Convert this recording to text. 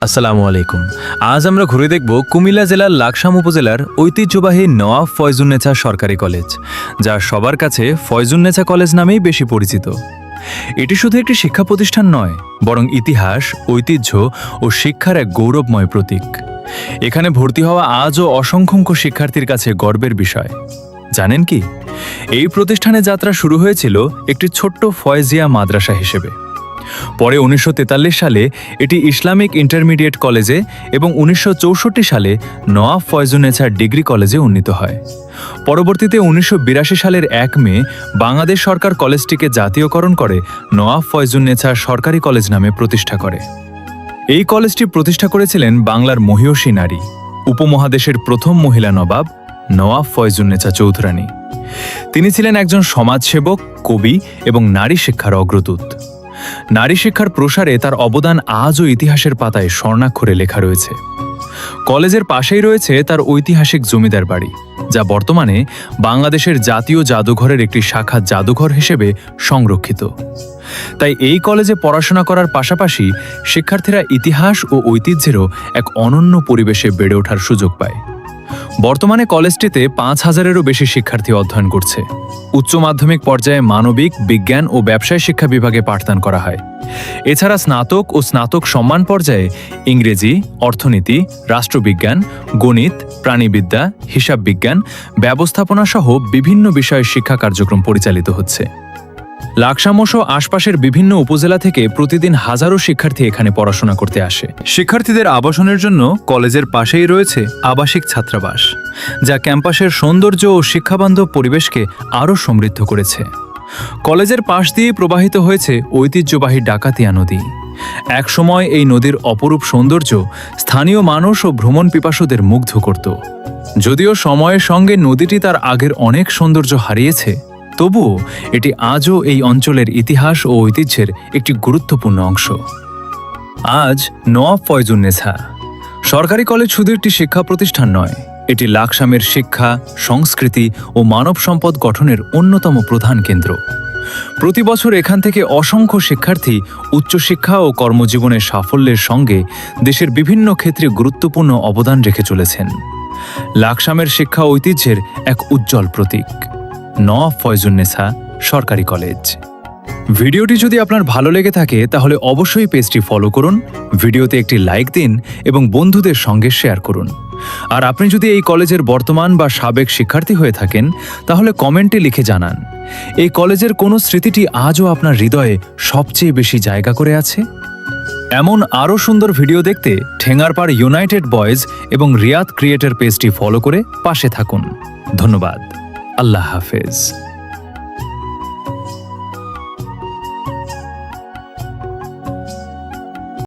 আসসালামু আলাইকুম। আজ আমরা ঘুরে দেখব কুমিল্লা জেলার লাকসাম উপজেলার ঐতিহ্যবাহী নওয়াব ফয়জুন্নেছা সরকারি কলেজ, যা সবার কাছে ফয়জুন্নেছা কলেজ নামেই বেশি পরিচিত। এটি শুধু একটি শিক্ষা প্রতিষ্ঠান নয়, বরং ইতিহাস, ঐতিহ্য ও শিক্ষার এক গৌরবময় প্রতীক। এখানে ভর্তি হওয়া আজও অসংখ্য শিক্ষার্থীর কাছে গর্বের বিষয়। জানেন কি, এই প্রতিষ্ঠানে যাত্রা শুরু হয়েছিল একটি ছোট্ট ফয়জিয়া মাদ্রাসা হিসেবে। পরে ১৯৪৩ সালে এটি ইসলামিক ইন্টারমিডিয়েট কলেজে এবং ১৯৬৪ সালে নওয়াব ফয়জুন্নেছা ডিগ্রি কলেজে উন্নীত হয়। পরবর্তীতে ১৯৮২ সালের ১ মে বাংলাদেশ সরকার কলেজটিকে জাতীয়করণ করে নওয়াব ফয়জুন্নেছা সরকারি কলেজ নামে প্রতিষ্ঠা করে। এই কলেজটি প্রতিষ্ঠা করেছিলেন বাংলার মহীয়সী নারী, উপমহাদেশের প্রথম মহিলা নবাব নওয়াব ফয়জুন্নেছা চৌধুরানী। তিনি ছিলেন একজন সমাজসেবক, কবি এবং নারী শিক্ষার অগ্রদূত। নারী শিক্ষার প্রসারে তার অবদান আজও ইতিহাসের পাতায় স্বর্ণাক্ষরে লেখা রয়েছে। কলেজের পাশেই রয়েছে তার ঐতিহাসিক জমিদার বাড়ি, যা বর্তমানে বাংলাদেশের জাতীয় জাদুঘরের একটি শাখা জাদুঘর হিসেবে সংরক্ষিত। তাই এই কলেজে পড়াশোনা করার পাশাপাশি শিক্ষার্থীরা ইতিহাস ও ঐতিহ্যেরও এক অনন্য পরিবেশে বেড়ে ওঠার সুযোগ পায়। বর্তমানে কলেজটিতে ৫,০০০-এরও বেশি শিক্ষার্থী অধ্যয়ন করছে। উচ্চ মাধ্যমিক পর্যায়ে মানবিক, বিজ্ঞান ও ব্যবসায় শিক্ষা বিভাগে পাঠদান করা হয়। এছাড়া স্নাতক ও স্নাতক সম্মান পর্যায়ে ইংরেজি, অর্থনীতি, রাষ্ট্রবিজ্ঞান, গণিত, প্রাণীবিদ্যা, হিসাব বিজ্ঞান, ব্যবস্থাপনা সহ বিভিন্ন বিষয়ে শিক্ষা কার্যক্রম পরিচালিত হচ্ছে। লাকসাম সহ আশপাশের বিভিন্ন উপজেলা থেকে প্রতিদিন হাজারো শিক্ষার্থী এখানে পড়াশোনা করতে আসে। শিক্ষার্থীদের আবাসনের জন্য কলেজের পাশেই রয়েছে আবাসিক ছাত্রাবাস, যা ক্যাম্পাসের সৌন্দর্য ও শিক্ষাবান্ধব পরিবেশকে আরও সমৃদ্ধ করেছে। কলেজের পাশ দিয়ে প্রবাহিত হয়েছে ঐতিহ্যবাহী ডাকাতিয়া নদী। একসময় এই নদীর অপরূপ সৌন্দর্য স্থানীয় মানুষ ও ভ্রমণ পিপাসুদের মুগ্ধ করত। যদিও সময়ের সঙ্গে নদীটি তার আগের অনেক সৌন্দর্য হারিয়েছে, তবুও এটি আজও এই অঞ্চলের ইতিহাস ও ঐতিহ্যের একটি গুরুত্বপূর্ণ অংশ। আজ নওয়াব ফয়জুন্নেছা সরকারি কলেজ শুধু একটি শিক্ষা প্রতিষ্ঠান নয়, এটি লাকসামের শিক্ষা, সংস্কৃতি ও মানব সম্পদ গঠনের অন্যতম প্রধান কেন্দ্র। প্রতি বছর এখান থেকে অসংখ্য শিক্ষার্থী উচ্চশিক্ষা ও কর্মজীবনের সাফল্যের সঙ্গে দেশের বিভিন্ন ক্ষেত্রে গুরুত্বপূর্ণ অবদান রেখে চলেছেন। লাকসামের শিক্ষা ঐতিহ্যের এক উজ্জ্বল প্রতীক নওয়াব ফয়জুন্নেছা সরকারি কলেজ। ভিডিওটি যদি আপনার ভালো লেগে থাকে তাহলে অবশ্যই পেজটি ফলো করুন, ভিডিওতে একটি লাইক দিন এবং বন্ধুদের সঙ্গে শেয়ার করুন। আর আপনি যদি এই কলেজের বর্তমান বা সাবেক শিক্ষার্থী হয়ে থাকেন তাহলে কমেন্টে লিখে জানান, এই কলেজের কোনো স্মৃতিটি আজও আপনার হৃদয়ে সবচেয়ে বেশি জায়গা করে আছে। এমন আরও সুন্দর ভিডিও দেখতে ঠেঙ্গারপাড় ইউনাইটেড বয়েজ এবং রিয়াদ ক্রিয়েটর পেজটি ফলো করে পাশে থাকুন। ধন্যবাদ। আল্লাহ হাফেজ।